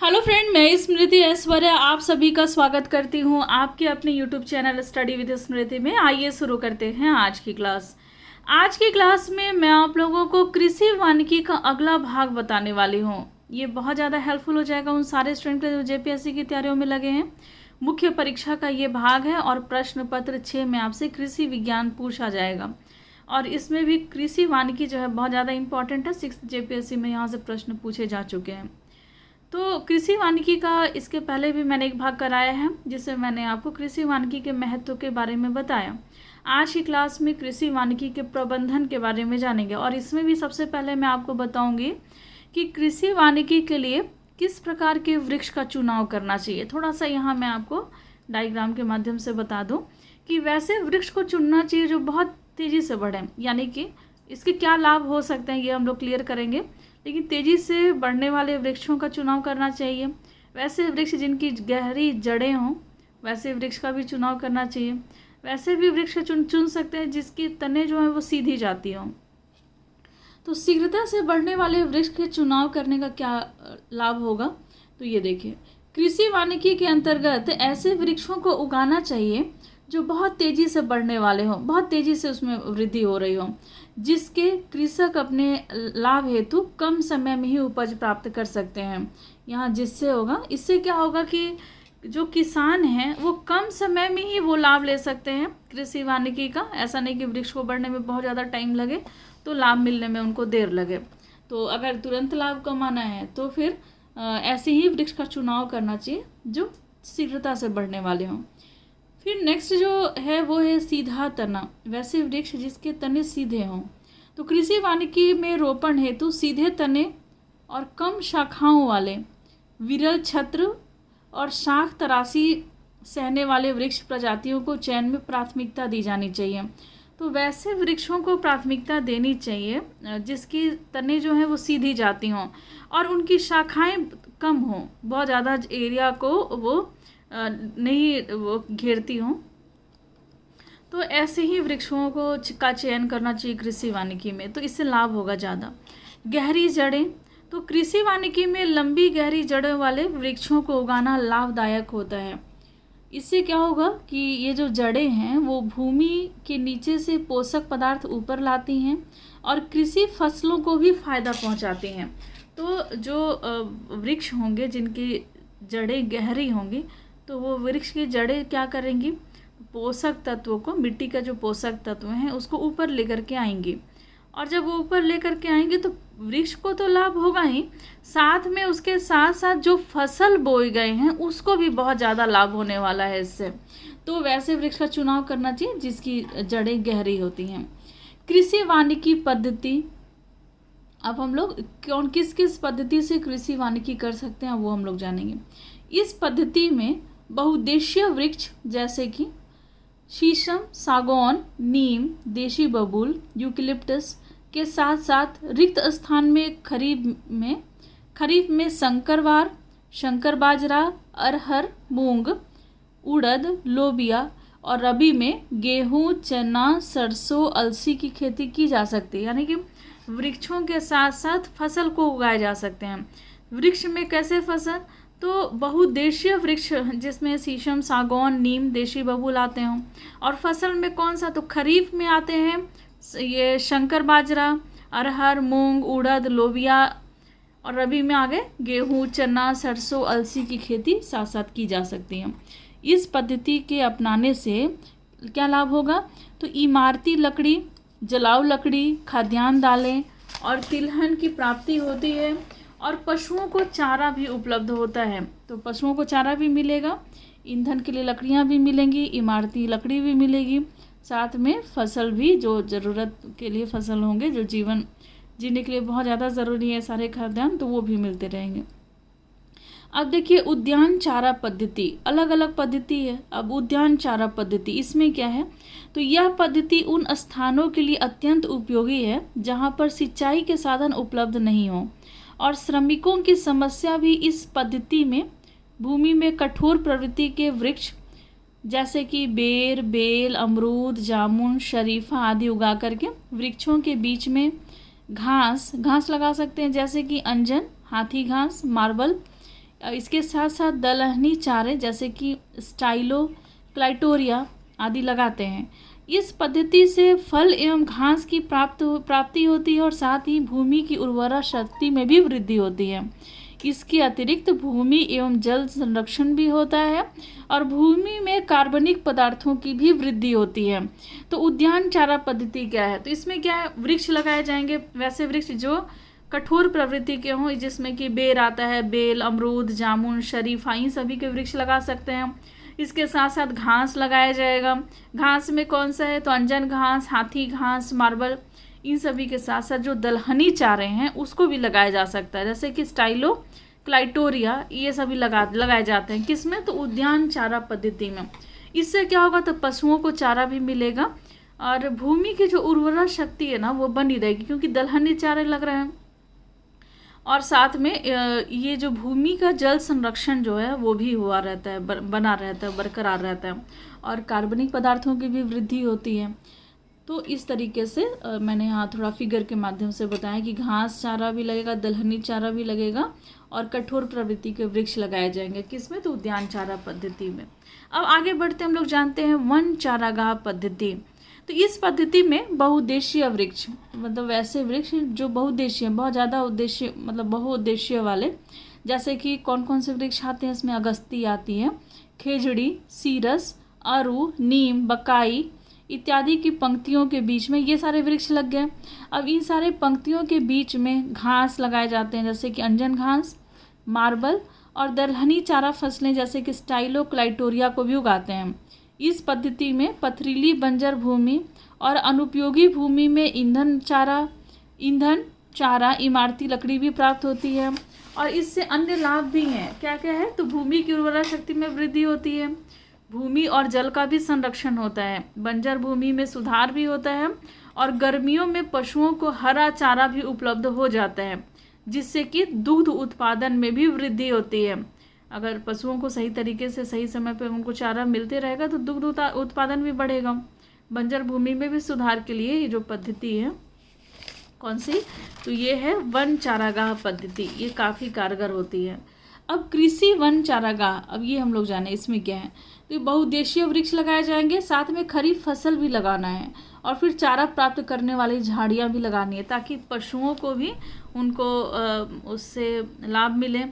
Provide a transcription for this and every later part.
Hello friend, मैं स्मृति ऐश्वर्य आप सभी का स्वागत करती हूँ आपके अपने यूट्यूब चैनल स्टडी विद स्मृति में। आइए शुरू करते हैं आज की क्लास। आज की क्लास में मैं आप लोगों को कृषि वानिकी का अगला भाग बताने वाली हूँ। ये बहुत ज़्यादा हेल्पफुल हो जाएगा उन सारे स्टूडेंट के जो जेपीएससी की तैयारियों में लगे हैं। मुख्य परीक्षा का ये भाग है और प्रश्न पत्र 6 में आपसे कृषि विज्ञान पूछा जाएगा और इसमें भी कृषि वानिकी जो है बहुत ज़्यादा इंपॉर्टेंट है। 6th जेपीएससी में यहाँ से प्रश्न पूछे जा चुके हैं। तो कृषि वानिकी का इसके पहले भी मैंने एक भाग कराया है जिससे मैंने आपको कृषि वानिकी के महत्व के बारे में बताया। आज की क्लास में कृषि वानिकी के प्रबंधन के बारे में जानेंगे और इसमें भी सबसे पहले मैं आपको बताऊंगी कि कृषि वानिकी के लिए किस प्रकार के वृक्ष का चुनाव करना चाहिए। थोड़ा सा यहाँ मैं आपको डायग्राम के माध्यम से बता दूँ कि वैसे वृक्ष को चुनना चाहिए जो बहुत तेज़ी से बढ़ें, यानी कि इसके क्या लाभ हो सकते हैं ये हम लोग क्लियर करेंगे। लेकिन तेज़ी से बढ़ने वाले वृक्षों का चुनाव करना चाहिए। वैसे वृक्ष जिनकी गहरी जड़ें हों वैसे वृक्ष का भी चुनाव करना चाहिए। वैसे भी वृक्ष चुन सकते हैं जिसकी तने जो हैं वो सीधी जाती हों। तो शीघ्रता से बढ़ने वाले वृक्ष के चुनाव करने का क्या लाभ होगा, तो ये देखिए, कृषि वानिकी के अंतर्गत ऐसे वृक्षों को उगाना चाहिए जो बहुत तेज़ी से बढ़ने वाले हों, बहुत तेज़ी से उसमें वृद्धि हो रही हो, जिसके कृषक अपने लाभ हेतु कम समय में ही उपज प्राप्त कर सकते हैं। यहाँ जिससे होगा, इससे क्या होगा कि जो किसान हैं वो कम समय में ही वो लाभ ले सकते हैं कृषि वानिकी का। ऐसा नहीं कि वृक्ष को बढ़ने में बहुत ज़्यादा टाइम लगे तो लाभ मिलने में उनको देर लगे। तो अगर तुरंत लाभ कमाना है तो फिर ऐसे ही वृक्ष का चुनाव करना चाहिए जो शीघ्रता से बढ़ने वाले हों। फिर नेक्स्ट जो है वो है सीधा तना, वैसे वृक्ष जिसके तने सीधे हों। तो कृषि वानिकी में रोपण हेतु सीधे तने और कम शाखाओं वाले विरल छत्र और शाख तराशी सहने वाले वृक्ष प्रजातियों को चयन में प्राथमिकता दी जानी चाहिए। तो वैसे वृक्षों को प्राथमिकता देनी चाहिए जिसकी तने जो हैं वो सीधी जाती हों और उनकी शाखाएं कम हों, बहुत ज़्यादा एरिया को वो नहीं वो घेरती हों। तो ऐसे ही वृक्षों का चयन करना चाहिए कृषि वानिकी में, तो इससे लाभ होगा ज़्यादा। गहरी जड़ें, तो कृषि वानिकी में लंबी गहरी जड़ों वाले वृक्षों को उगाना लाभदायक होता है। इससे क्या होगा कि ये जो जड़ें हैं वो भूमि के नीचे से पोषक पदार्थ ऊपर लाती हैं और कृषि फसलों को भी फायदा पहुंचाती हैं। तो जो वृक्ष होंगे जिनकी जड़ें गहरी होंगी तो वो वृक्ष की जड़ें क्या करेंगी, पोषक तत्वों को, मिट्टी का जो पोषक तत्व हैं उसको ऊपर लेकर के आएंगी। और जब वो ऊपर लेकर के आएंगे तो वृक्ष को तो लाभ होगा ही, साथ में उसके साथ साथ जो फसल बोए गए हैं उसको भी बहुत ज़्यादा लाभ होने वाला है इससे। तो वैसे वृक्ष का चुनाव करना चाहिए जिसकी जड़ें गहरी होती हैं। कृषि वानिकी पद्धति, अब हम लोग किस किस पद्धति से कृषि वानिकी कर सकते हैं वो हम लोग जानेंगे। इस पद्धति में बहुउद्देशीय वृक्ष जैसे कि शीशम, सागौन, नीम, देशी बबूल, यूकेलिप्टस के साथ साथ रिक्त स्थान में खरीफ में शंकरवार, शंकर बाजरा, अरहर, मूंग, उड़द, लोबिया और रबी में गेहूं, चना, सरसों, अलसी की खेती की जा सकती है। यानी कि वृक्षों के साथ साथ फसल को उगाए जा सकते हैं। वृक्ष में कैसे फसल, तो बहुउद्देशीय वृक्ष जिसमें शीशम, सागौन, नीम, देशी बबूल आते हों। और फसल में कौन सा, तो खरीफ में आते हैं ये शंकर बाजरा, अरहर, मूंग, उड़द, लोबिया और रबी में आ गए गेहूँ, चना, सरसों, अलसी की खेती साथ साथ की जा सकती है। इस पद्धति के अपनाने से क्या लाभ होगा, तो इमारती लकड़ी, जलाऊ लकड़ी, खाद्यान्न दालें और तिलहन की प्राप्ति होती है और पशुओं को चारा भी उपलब्ध होता है। तो पशुओं को चारा भी मिलेगा, ईंधन के लिए लकड़ियाँ भी मिलेंगी, इमारती लकड़ी भी मिलेगी, साथ में फसल भी, जो ज़रूरत के लिए फसल होंगे, जो जीवन जीने के लिए बहुत ज़्यादा ज़रूरी है सारे खाद्यान्न, तो वो भी मिलते रहेंगे। अब देखिए उद्यान चारा पद्धति, अलग अलग पद्धति है। अब उद्यान चारा पद्धति, इसमें क्या है, तो यह पद्धति उन स्थानों के लिए अत्यंत उपयोगी है जहाँ पर सिंचाई के साधन उपलब्ध नहीं हो और श्रमिकों की समस्या भी। इस पद्धति में भूमि में कठोर प्रवृत्ति के वृक्ष जैसे कि बेर, बेल, अमरूद, जामुन, शरीफा आदि उगा करके वृक्षों के बीच में घास लगा सकते हैं, जैसे कि अंजन, हाथी घास, मार्बल, इसके साथ साथ दलहनी चारे जैसे कि स्टाइलो क्लाइटोरिया आदि लगाते हैं। इस पद्धति से फल एवं घास की प्राप्ति होती है और साथ ही भूमि की उर्वरा शक्ति में भी वृद्धि होती है। इसके अतिरिक्त भूमि एवं जल संरक्षण भी होता है और भूमि में कार्बनिक पदार्थों की भी वृद्धि होती है। तो उद्यान चारा पद्धति क्या है? तो इसमें क्या है, वृक्ष लगाए जाएंगे, वैसे वृक्ष जो कठोर प्रवृत्ति के हों, जिसमें कि बेर आता है, बेल, अमरूद, जामुन, शरीफा, इन सभी के वृक्ष लगा सकते हैं। इसके साथ साथ घास लगाया जाएगा। घास में कौन सा है? तो अंजन घास, हाथी घास, मार्बल, इन सभी के साथ साथ जो दलहनी चारे हैं उसको भी लगाया जा सकता है, जैसे कि स्टाइलो क्लाइटोरिया, ये सभी लगाए जाते हैं। किसमें? तो उद्यान चारा पद्धति में। इससे क्या होगा? तो पशुओं को चारा भी मिलेगा और भूमि की जो उर्वरा शक्ति है ना वो बनी रहेगी, क्योंकि दलहनी चारे लग रहे हैं। और साथ में ये जो भूमि का जल संरक्षण जो है वो भी हुआ रहता है, बना रहता है, बरकरार रहता है और कार्बनिक पदार्थों की भी वृद्धि होती है। तो इस तरीके से मैंने यहाँ थोड़ा फिगर के माध्यम से बताया कि घास चारा भी लगेगा, दलहनी चारा भी लगेगा और कठोर प्रवृत्ति के वृक्ष लगाए जाएंगे। किसमें? तो उद्यान चारा पद्धति में। अब आगे बढ़ते हम लोग जानते हैं वन चारागाह पद्धति। तो इस पद्धति में बहुउद्देशीय वृक्ष, मतलब वैसे वृक्ष जो बहुउद्देशीय, बहुत ज़्यादा उद्देश्य, मतलब बहुउद्देशीय वाले, जैसे कि कौन कौन से वृक्ष आते हैं इसमें? अगस्ती आती है, खेजड़ी, सीरस, अरू, नीम, बकाई इत्यादि की पंक्तियों के बीच में ये सारे वृक्ष लग गए। अब इन सारे पंक्तियों के बीच में घास लगाए जाते हैं, जैसे कि अंजन घास, मार्बल और दलहनी चारा फसलें जैसे कि स्टाइलो क्लाइटोरिया को भी उगाते हैं। इस पद्धति में पथरीली बंजर भूमि और अनुपयोगी भूमि में ईंधन चारा, इमारती लकड़ी भी प्राप्त होती है और इससे अन्य लाभ भी हैं। क्या क्या है? तो भूमि की उर्वरा शक्ति में वृद्धि होती है, भूमि और जल का भी संरक्षण होता है, बंजर भूमि में सुधार भी होता है और गर्मियों में पशुओं को हरा चारा भी उपलब्ध हो जाता है, जिससे कि दुग्ध उत्पादन में भी वृद्धि होती है। अगर पशुओं को सही तरीके से सही समय पर उनको चारा मिलते रहेगा तो दुग्ध उत्पादन भी बढ़ेगा। बंजर भूमि में भी सुधार के लिए ये जो पद्धति है, कौन सी? तो ये है वन चारागाह पद्धति, ये काफ़ी कारगर होती है। अब कृषि वन चारागाह, अब ये हम लोग जाने इसमें क्या है। तो बहुउद्देशीय वृक्ष लगाए जाएंगे, साथ में खरीफ फसल भी लगाना है और फिर चारा प्राप्त करने वाली झाड़ियाँ भी लगानी है, ताकि पशुओं को भी उनको उससे लाभ मिले,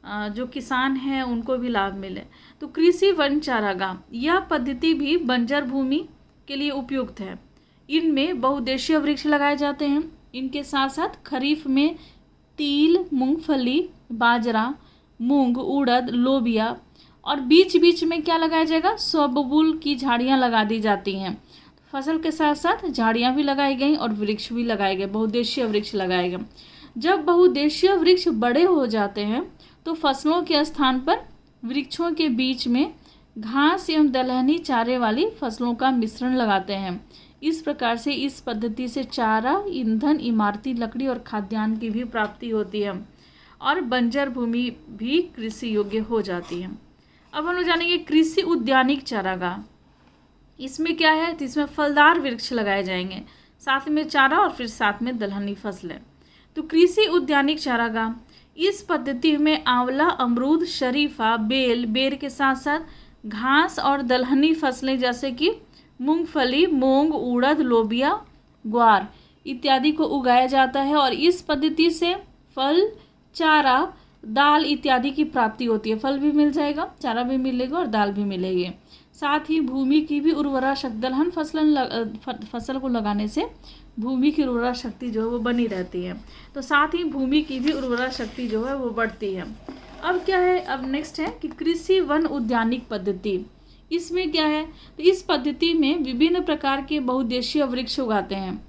जो किसान हैं उनको भी लाभ मिले। तो कृषि वन चारागाह यह पद्धति भी बंजर भूमि के लिए उपयुक्त है। इनमें बहुउद्देशीय वृक्ष लगाए जाते हैं। इनके साथ साथ खरीफ में तिल, मूंगफली, बाजरा, मूंग, उड़द, लोबिया और बीच बीच में क्या लगाया जाएगा? सौबबूल की झाड़ियाँ लगा दी जाती हैं। फसल के साथ साथ झाड़ियाँ भी लगाई गई और वृक्ष भी लगाए गए, बहुउद्देशीय वृक्ष लगाए गए। जब बहुउद्देशीय वृक्ष बड़े हो जाते हैं तो फसलों के स्थान पर वृक्षों के बीच में घास एवं दलहनी चारे वाली फसलों का मिश्रण लगाते हैं। इस प्रकार से इस पद्धति से चारा, ईंधन, इमारती लकड़ी और खाद्यान्न की भी प्राप्ति होती है और बंजर भूमि भी कृषि योग्य हो जाती है। अब हम लोग जानेंगे कृषि उद्यानिक चारागाह। इसमें क्या है? तो इसमें फलदार वृक्ष लगाए जाएंगे, साथ में चारा और फिर साथ में दलहनी फसलें। तो कृषि उद्यानिक चारागाह, इस पद्धति में आंवला, अमरूद, शरीफा, बेल, बेर के साथ साथ घास और दलहनी फसलें जैसे कि मूंगफली, मूंग, उड़द, लोबिया, ग्वार इत्यादि को उगाया जाता है और इस पद्धति से फल, चारा, दाल इत्यादि की प्राप्ति होती है। फल भी मिल जाएगा, चारा भी मिलेगा और दाल भी मिलेगी। साथ ही भूमि की भी उर्वरा शक्ति, दलहन फसल को लगाने से भूमि की उर्वरा शक्ति जो है वो बनी रहती है, तो साथ ही भूमि की भी उर्वरा शक्ति जो है वो बढ़ती है। अब क्या है? अब नेक्स्ट है कि कृषि वन उद्यानिक पद्धति। इसमें क्या है? तो इस पद्धति में विभिन्न प्रकार के बहुउद्देशीय वृक्ष उगाते हैं।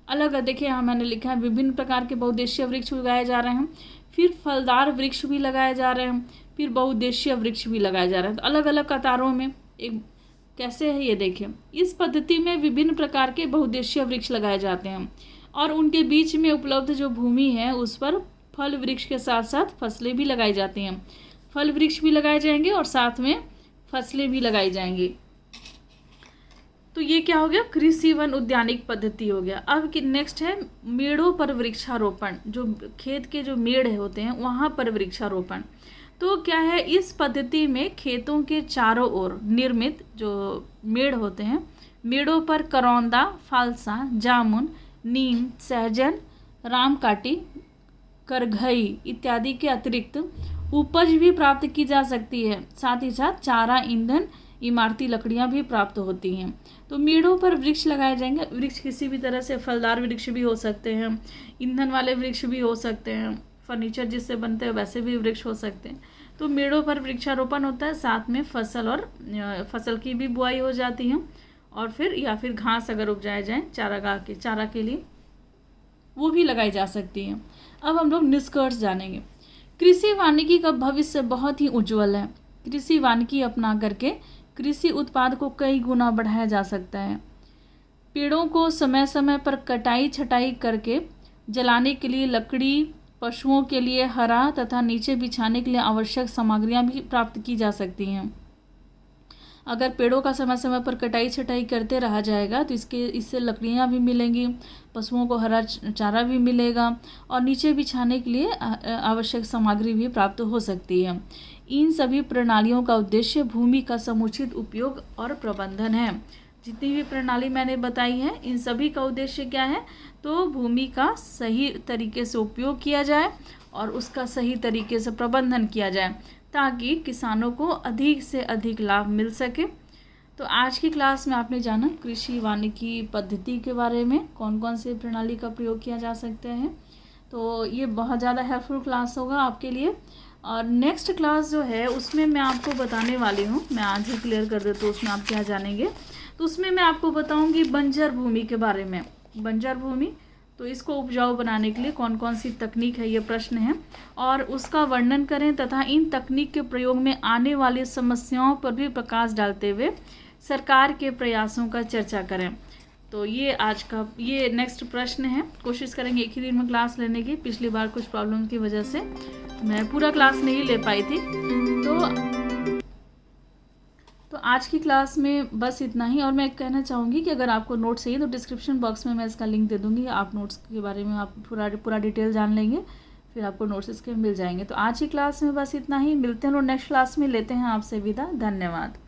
अलग देखिए, यहाँ मैंने लिखा है विभिन्न प्रकार के बहुउद्देशीय वृक्ष उगाए जा रहे हैं, फिर फलदार वृक्ष भी लगाए जा रहे हैं, फिर बहुउद्देशीय वृक्ष भी लगाए जा रहे हैं। तो अलग अलग कतारों में एक कैसे है ये देखिए। इस पद्धति में विभिन्न प्रकार के बहुउद्देशीय वृक्ष लगाए जाते हैं और उनके बीच में उपलब्ध जो भूमि है उस पर फल वृक्ष के साथ साथ फसलें भी लगाई जाती हैं। फल वृक्ष भी लगाए जाएंगे और साथ में फसलें भी लगाई जाएंगी। तो ये क्या हो गया? कृषि वन उद्यानिक पद्धति हो गया। अब नेक्स्ट है मेड़ों पर वृक्षारोपण। जो खेत के जो मेड़ होते हैं वहाँ पर वृक्षारोपण। तो क्या है, इस पद्धति में खेतों के चारों ओर निर्मित जो मेड़ होते हैं, मेड़ों पर करौंदा, फालसा, जामुन, नीम, सहजन, रामकाठी, करघई इत्यादि के अतिरिक्त उपज भी प्राप्त की जा सकती है। साथ ही साथ चारा, ईंधन, इमारती लकड़ियां भी प्राप्त होती हैं। तो मेड़ों पर वृक्ष लगाए जाएंगे। वृक्ष किसी भी तरह से, फलदार वृक्ष भी हो सकते हैं, ईंधन वाले वृक्ष भी हो सकते हैं, फर्नीचर जिससे बनते हैं वैसे भी वृक्ष हो सकते हैं। तो मेड़ों पर वृक्षारोपण होता है, साथ में फसल की भी बुआई हो जाती है, और फिर घास अगर उपजाए जाए चारा के लिए वो भी लगाई जा सकती है। अब हम लोग निष्कर्ष जानेंगे। कृषि वानिकी का भविष्य बहुत ही उज्जवल है। कृषि वानिकी अपना करके कृषि उत्पाद को कई गुना बढ़ाया जा सकता है। पेड़ों को समय समय पर कटाई छटाई करके जलाने के लिए लकड़ी, पशुओं के लिए हरा तथा नीचे बिछाने के लिए आवश्यक सामग्रियां भी प्राप्त की जा सकती हैं। अगर पेड़ों का समय समय पर कटाई छटाई करते रहा जाएगा तो इससे लकड़ियाँ भी मिलेंगी, पशुओं को हरा चारा भी मिलेगा, और नीचे बिछाने के लिए आवश्यक सामग्री भी प्राप्त हो सकती है। इन सभी प्रणालियों का उद्देश्य भूमि का समुचित उपयोग और प्रबंधन है। जितनी भी प्रणाली मैंने बताई है, इन सभी का उद्देश्य क्या है, तो भूमि का सही तरीके से उपयोग किया जाए और उसका सही तरीके से प्रबंधन किया जाए, ताकि किसानों को अधिक से अधिक लाभ मिल सके। तो आज की क्लास में आपने जाना कृषि वानिकी पद्धति के बारे में, कौन कौन से प्रणाली का प्रयोग किया जा सकता है। तो ये बहुत ज़्यादा हेल्पफुल क्लास होगा आपके लिए। और नेक्स्ट क्लास जो है उसमें मैं आपको बताने वाली हूँ, मैं आज ही क्लियर कर देती हूँ उसमें आप क्या जानेंगे। तो उसमें मैं आपको बताऊँगी बंजर भूमि के बारे में। बंजर भूमि, तो इसको उपजाऊ बनाने के लिए कौन कौन सी तकनीक है, ये प्रश्न है, और उसका वर्णन करें तथा इन तकनीक के प्रयोग में आने वाली समस्याओं पर भी प्रकाश डालते हुए सरकार के प्रयासों का चर्चा करें। तो ये आज का ये नेक्स्ट प्रश्न है। कोशिश करेंगे एक ही दिन में क्लास लेने की। पिछली बार कुछ प्रॉब्लम की वजह से मैं पूरा क्लास नहीं ले पाई थी। तो आज की क्लास में बस इतना ही। और मैं कहना चाहूँगी कि अगर आपको नोट्स चाहिए तो डिस्क्रिप्शन बॉक्स में मैं इसका लिंक दे दूँगी। आप नोट्स के बारे में आप पूरा डिटेल जान लेंगे, फिर आपको नोट्स इसके मिल जाएंगे। तो आज की क्लास में बस इतना ही। मिलते हैं और नेक्स्ट क्लास में लेते हैं आपसे विदा। धन्यवाद।